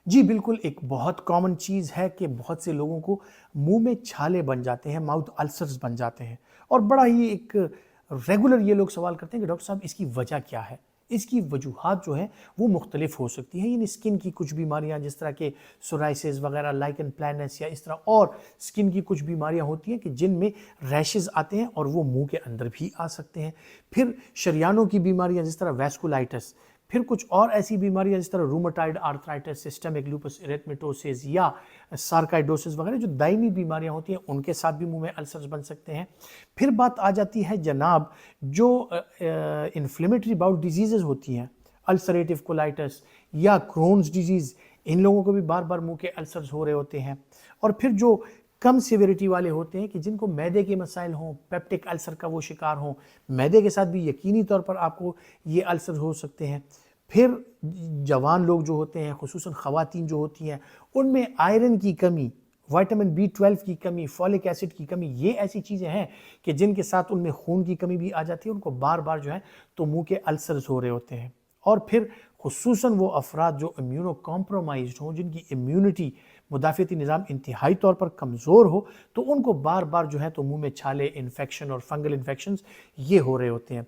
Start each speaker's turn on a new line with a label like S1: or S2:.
S1: جی بالکل، ایک بہت کامن چیز ہے کہ بہت سے لوگوں کو منہ میں چھالے بن جاتے ہیں، ماؤتھ السرز بن جاتے ہیں، اور بڑا ہی ایک ریگولر یہ لوگ سوال کرتے ہیں کہ ڈاکٹر صاحب اس کی وجہ کیا ہے؟ اس کی وجوہات جو ہیں وہ مختلف ہو سکتی ہیں، یعنی اسکن کی کچھ بیماریاں جس طرح کہ سورائسس وغیرہ، لائکن پلانس یا اس طرح، اور اسکن کی کچھ بیماریاں ہوتی ہیں کہ جن میں ریشز آتے ہیں اور وہ منہ کے اندر بھی آ سکتے ہیں، پھر شریانوں کی بیماریاں جس طرح ویسکولائٹس، پھر کچھ اور ایسی بیماریاں جس طرح رومٹائڈ آرتھرائٹس، سسٹمک لوپس اریتھمیٹوسس یا سارکائڈوسس وغیرہ جو دائمی بیماریاں ہوتی ہیں ان کے ساتھ بھی منہ میں السرز بن سکتے ہیں۔ پھر بات آ جاتی ہے جناب جو انفلیمیٹری باؤل ڈیزیزز ہوتی ہیں، السریٹیو کولائٹس یا کرونز ڈیزیز، ان لوگوں کو بھی بار بار منہ کے السرز ہو رہے ہوتے ہیں۔ اور پھر جو کم سیویریٹی والے ہوتے ہیں کہ جن کو معدے کے مسائل ہوں، پیپٹک السر کا وہ شکار ہوں، معدے کے ساتھ بھی یقینی طور پر آپ کو یہ السر ہو سکتے ہیں۔ پھر جوان لوگ جو ہوتے ہیں، خصوصاً خواتین جو ہوتی ہیں، ان میں آئرن کی کمی، وائٹامن B12 کی کمی، فولک ایسڈ کی کمی، یہ ایسی چیزیں ہیں کہ جن کے ساتھ ان میں خون کی کمی بھی آ جاتی ہے، ان کو بار بار جو ہے تو منہ کے السرز ہو رہے ہوتے ہیں۔ اور پھر خصوصاً وہ افراد جو امیونو کمپرومائزڈ ہوں، جن کی امیونٹی، مدافعتی نظام انتہائی طور پر کمزور ہو، تو ان کو بار بار جو ہے تو منہ میں چھالے، انفیکشن اور فنگل انفیکشنز یہ ہو رہے ہوتے ہیں۔